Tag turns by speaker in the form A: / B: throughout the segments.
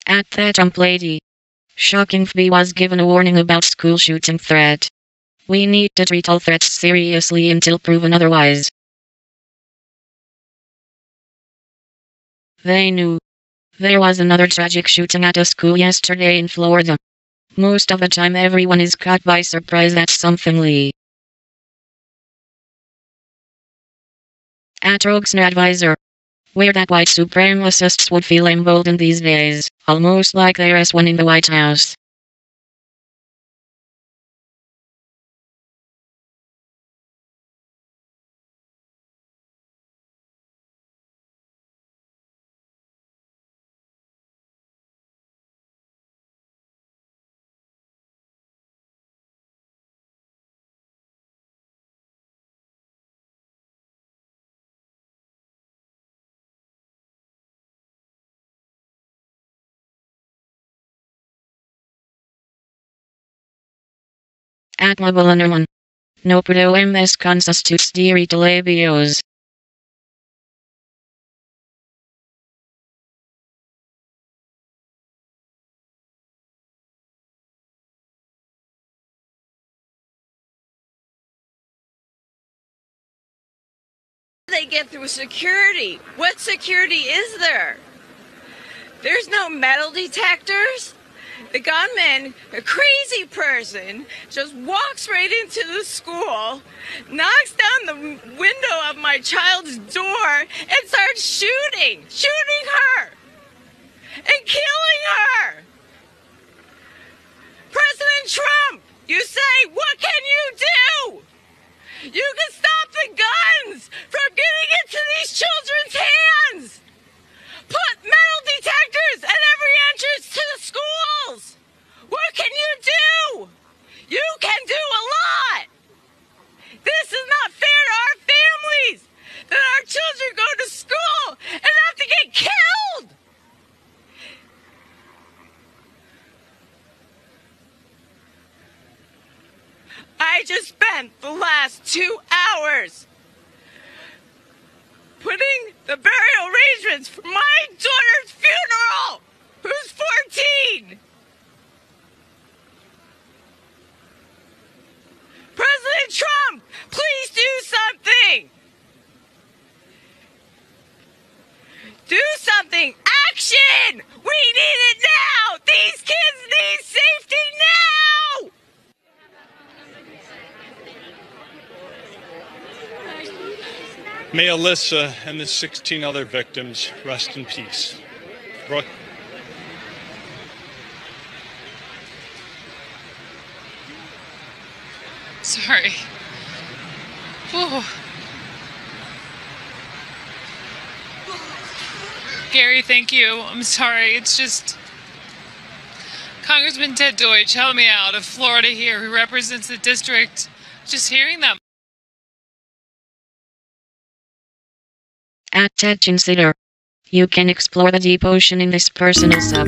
A: At that jump lady. Shocking FB was given a warning about school shooting threat. We need to treat all threats seriously until proven otherwise. They knew. There was another tragic shooting at a school yesterday in Florida. Most of the time everyone is caught by surprise at something Lee. At Rogue's advisor. Where that white supremacists would feel emboldened these days, almost like there is one in the White House. At Mabalanarman. No podemos constitutes direito labios.
B: They get through security. What security is there? There's no metal detectors. The gunman, a crazy person, just walks right into the school, knocks down the window of my child's door, and starts shooting her, and killing her. President Trump, you say, what can you do? You can stop the guns from getting into these children's hands. Put metal detectors at every entrance to the schools. What can you do? You can do a lot. This is not fair to our families that our children go to school and have to get killed. I just spent the last 2 hours putting the burial arrangements for my daughter's funeral, who's 14. President Trump, please do something. Do something. Action! We need it now! These kids need safety now!
C: May Alyssa and the 16 other victims rest in peace. Brooke.
D: Sorry. Whew. Gary, thank you. I'm sorry. It's just Congressman Ted Deutsch, help me out, of Florida here, who represents the district. Just hearing that.
A: At Ted Consider. You can explore the deep ocean in this personal sub.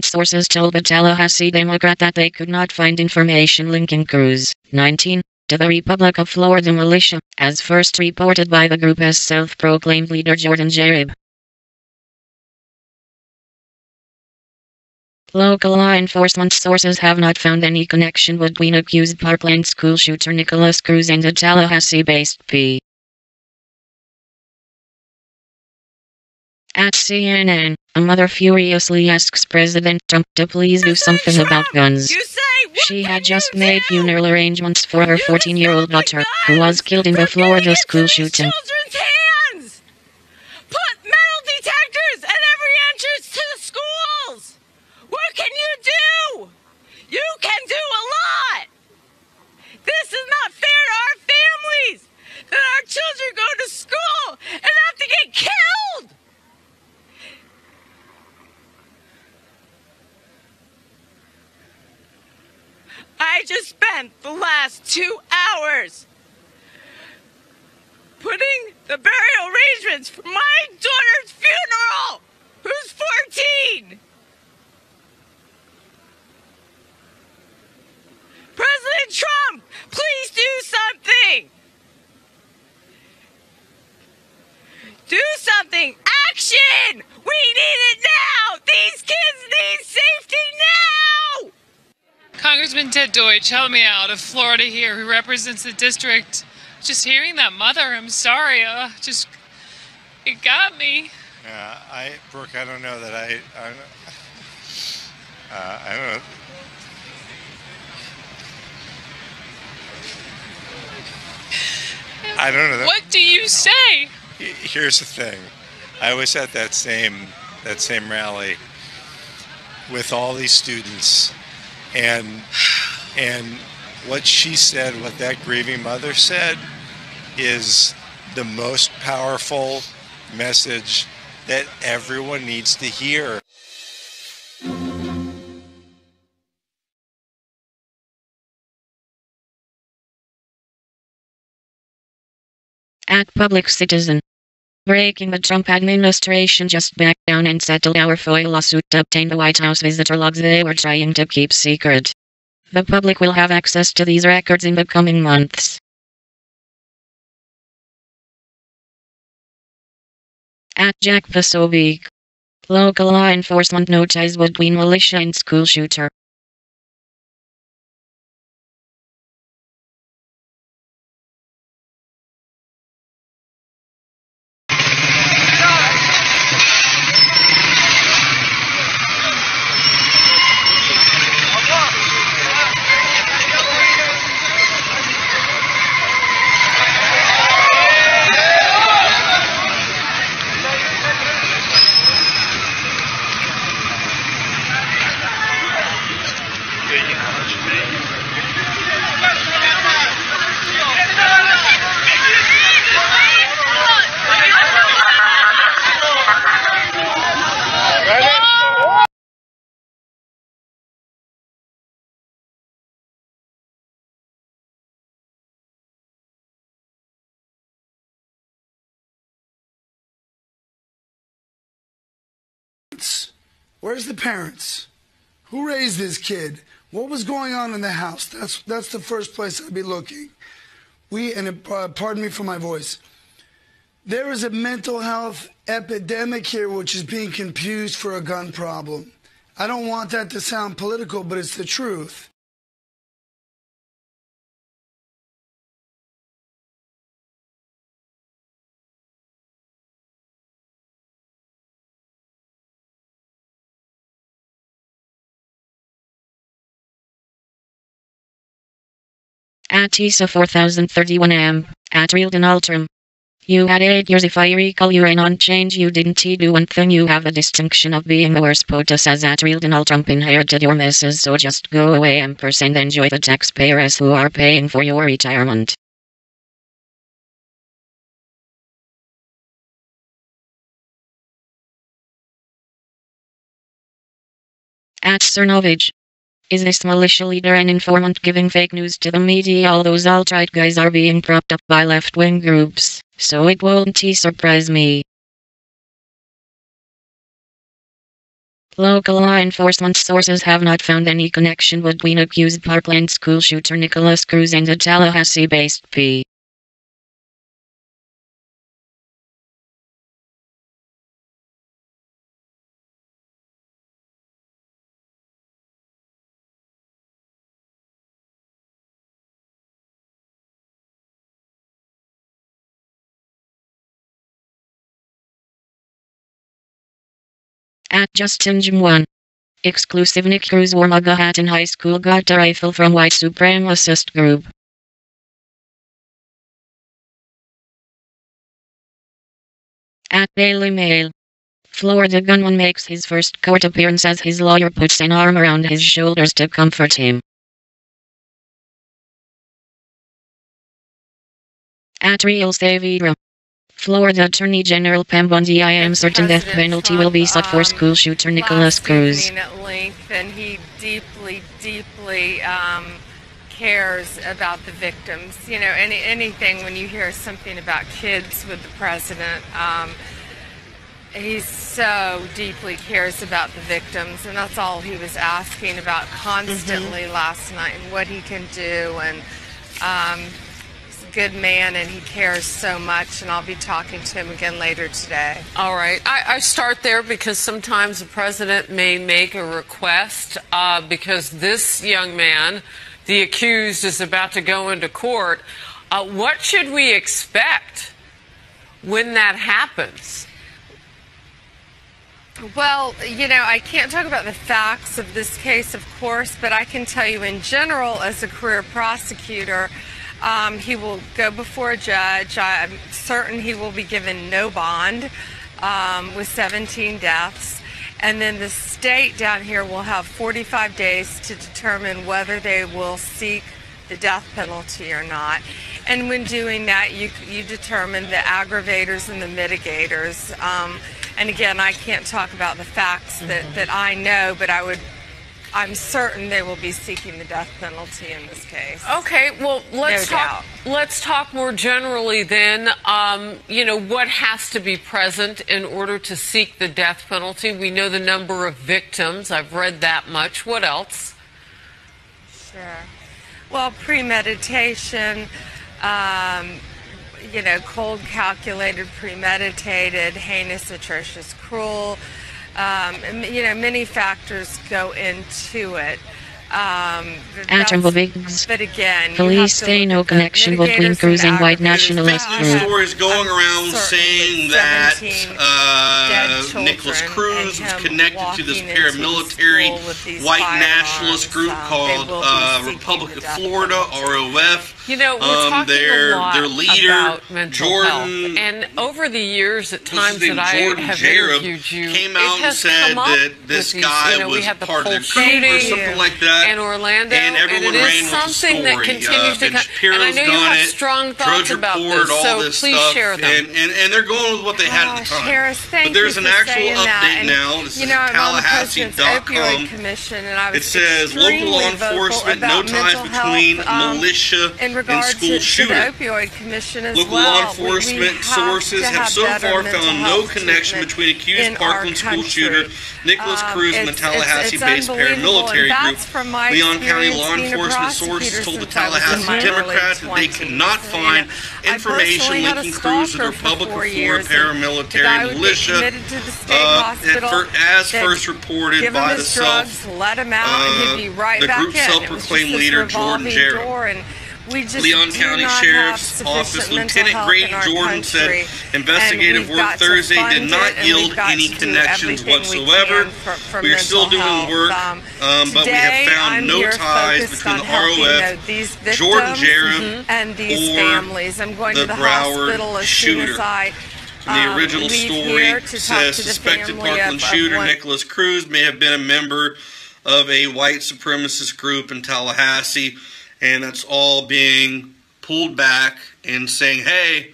A: sources told the Tallahassee Democrat that they could not find information linking Cruz, 19, to the Republic of Florida militia, as first reported by the group as self-proclaimed leader Jordan Jarib. Local law enforcement sources have not found any connection between accused Parkland school shooter Nikolas Cruz and the Tallahassee-based P. At CNN, a mother furiously asks President Trump to please do something about guns. She had just made funeral arrangements for her 14-year-old daughter, who was killed in the Florida school shooting.
B: Put metal detectors at every entrance to the schools! What can you do? You can do a lot! This is not fair to our families! That our children go to school and have to get killed! I just spent the last 2 hours putting the burial arrangements for my daughter's funeral, who's 14. President Trump, please do something. Do something. Action! We need it now. These kids need safety now.
D: Congressman Ted Deutsch, help me out, of Florida here, who represents the district. Just hearing that mother, I'm sorry, it got me.
E: Yeah, Brooke, I don't know that I don't know. I don't know.
D: What do you say?
E: Here's the thing. I was at that same rally with all these students, and what she said, what that grieving mother said, is the most powerful message that everyone needs to hear.
A: At Public Citizen. Breaking: the Trump administration just backed down and settled our FOIA lawsuit to obtain the White House visitor logs they were trying to keep secret. The public will have access to these records in the coming months. At Jack Pasovic. Local law enforcement no ties between militia and school shooter.
F: Where's the parents? Who raised this kid? What was going on in the house? That's the first place I'd be looking. Pardon me for my voice. There is a mental health epidemic here which is being confused for a gun problem. I don't want that to sound political, but it's the truth.
A: At TISA 4031M. At Real Donald Trump. You had 8 years if I recall. You ran on change. You didn't do one thing. You have the distinction of being the worst POTUS, as at Real Donald Trump inherited your messes, so just go away and enjoy the taxpayers who are paying for your retirement. At Cernovich. Is this militia leader an informant giving fake news to the media? All those alt-right guys are being propped up by left-wing groups, so it won't surprise me. Local law enforcement sources have not found any connection between accused Parkland school shooter Nikolas Cruz and the Tallahassee-based P. At Justin Jim 1. Exclusive Nick Cruz wore MAGA hat in high school, got a rifle from white supremacist group. At Daily Mail. Florida gunman makes his first court appearance as his lawyer puts an arm around his shoulders to comfort him. At Real Savira. Florida Attorney General Pam Bondi, I am certain death penalty will be sought for school shooter Nikolas Cruz.
B: At length, and he deeply cares about the victims. You know, anything when you hear something about kids with the president, he so deeply cares about the victims, and that's all he was asking about constantly last night, and what he can do, and he's a good man, and he cares so much, and I'll be talking to him again later today.
G: All right. I start there because sometimes the president may make a request because this young man, the accused, is about to go into court. What should we expect when that happens?
B: Well, you know, I can't talk about the facts of this case, of course, but I can tell you in general, as a career prosecutor, he will go before a judge. I'm certain he will be given no bond with 17 deaths. And then the state down here will have 45 days to determine whether they will seek the death penalty or not. And when doing that, you determine the aggravators and the mitigators. And again, I can't talk about the facts that I know, but I'm certain they will be seeking the death penalty in this case.
G: Okay, well, let's talk more generally then. You know, what has to be present in order to seek the death penalty? We know the number of victims. I've read that much. What else?
B: Sure. Well, premeditation, you know, cold, calculated, premeditated, heinous, atrocious, cruel. You know, many factors go into it.
A: But
B: again,
A: police say no connection between Cruz and white nationalist
H: fake news
A: group.
H: stories going around saying that Nikolas Cruz was connected to this paramilitary white nationalist group called Republic of Florida, ROF.
G: You know, we're talking a lot
H: their leader,
G: about mental
H: Jordan,
G: health. And over the years, at times
H: named
G: that I
H: Jordan
G: have
H: Jareb,
G: interviewed you,
H: came
G: it
H: out and
G: has
H: said
G: come up
H: that
G: with
H: this
G: these,
H: guy
G: you know, we
H: was
G: had the
H: part of their
G: Pulse
H: group or
G: shooting
H: something like that.
G: in Orlando,
H: and everyone
G: it is
H: ran with the
G: something that
H: story.
G: continues to
H: Ben
G: come.
H: Shapiro's
G: And I know you
H: done
G: have
H: it,
G: strong thoughts
H: Drudge
G: about
H: Report,
G: this,
H: all
G: so
H: this
G: please
H: stuff,
G: share them.
H: And they're going with what they had at the time.
B: Harris, thank
H: but there's
B: you
H: an
B: for
H: actual
B: saying
H: update
B: that. And,
H: now. This
B: you
H: is
B: know, I'm on the President's Opioid
H: Tallahassee.com.
B: Commission, and I was
H: It says local law enforcement, no ties between militia
B: in
H: and
B: regard
H: school
B: to
H: shooter.
B: the opioid commission as
H: Local
B: well.
H: law enforcement sources have so far found no connection between accused Parkland school shooter Nikolas Cruz and the Tallahassee-based paramilitary group. Leon County law enforcement sources told the Tallahassee Democrat that they could not find information linking Cruz to the Republic of Florida paramilitary militia, as first reported by the group's self-proclaimed leader Jordan Jareb. Leon County Sheriff's Office Lieutenant Grady Jordan said investigative work Thursday did not yield any connections whatsoever. We are still doing work, but we have found no ties between the ROF, Jordan Jareb,
B: and these
H: or
B: families. I'm going
H: the
B: to the hospital
H: Broward
B: as soon
H: shooter.
B: as I
H: The original story
B: to
H: says suspected Parkland shooter Nikolas Cruz may have been a member of a white supremacist group in Tallahassee, and that's all being pulled back and saying, hey,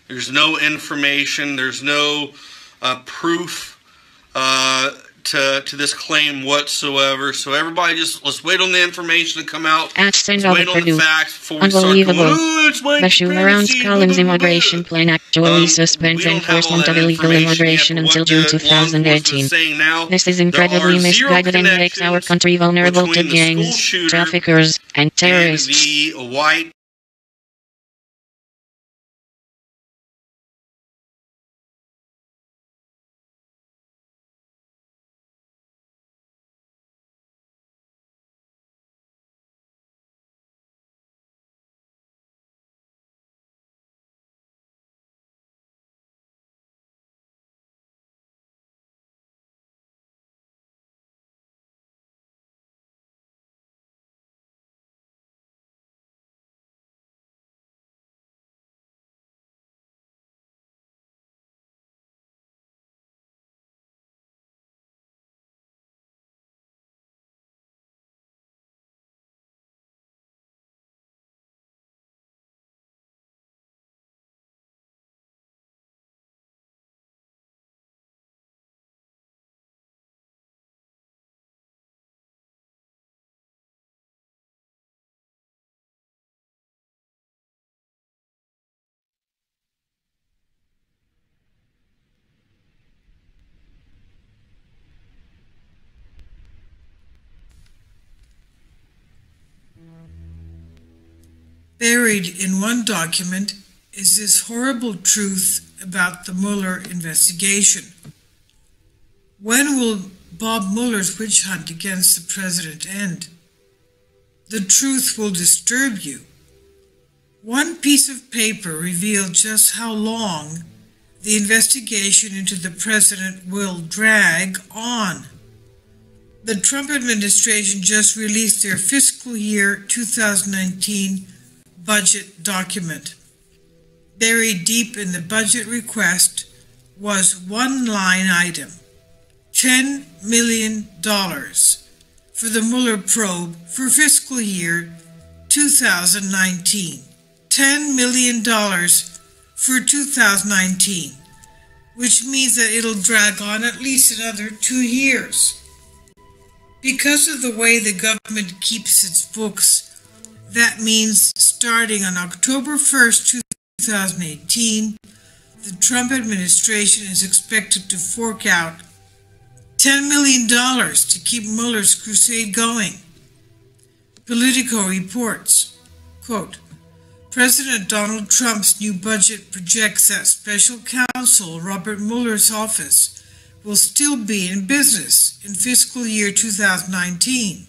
H: there's no information, there's no proof to this claim whatsoever. So everybody let's wait on the information to come out.
A: Let's wait
H: on the facts before we start going,
A: the Schumer Collins immigration plan actually suspends enforcement of illegal immigration until June 2018. This is incredibly misguided and makes our country vulnerable to gangs, traffickers, and terrorists.
H: The white
I: Buried in one document is this horrible truth about the Mueller investigation. When will Bob Mueller's witch hunt against the president end? The truth will disturb you. One piece of paper revealed just how long the investigation into the president will drag on. The Trump administration just released their fiscal year 2019 budget document. Buried deep in the budget request was one line item, $10 million for the Mueller probe for fiscal year 2019. $10 million for 2019, which means that it'll drag on at least another 2 years. Because of the way the government keeps its books, that means starting on October 1st, 2018, the Trump administration is expected to fork out $10 million to keep Mueller's crusade going. Politico reports, quote, President Donald Trump's new budget projects that special counsel Robert Mueller's office will still be in business in fiscal year 2019,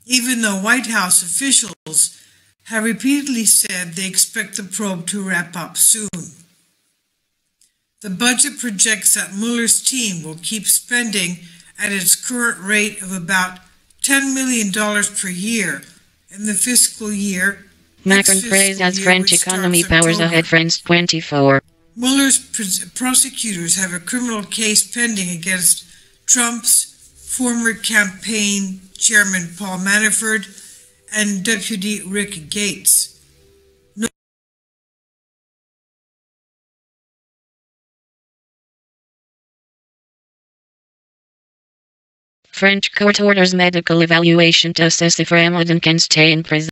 I: even though White House officials have repeatedly said they expect the probe to wrap up soon. The budget projects that Mueller's team will keep spending at its current rate of about $10 million per year in the fiscal year.
A: Macron praised as French economy powers ahead France 24.
I: Mueller's prosecutors have a criminal case pending against Trump's former campaign chairman Paul Manafort and Deputy Rick Gates.
A: French court orders medical evaluation to assess if Ramadan can stay in prison.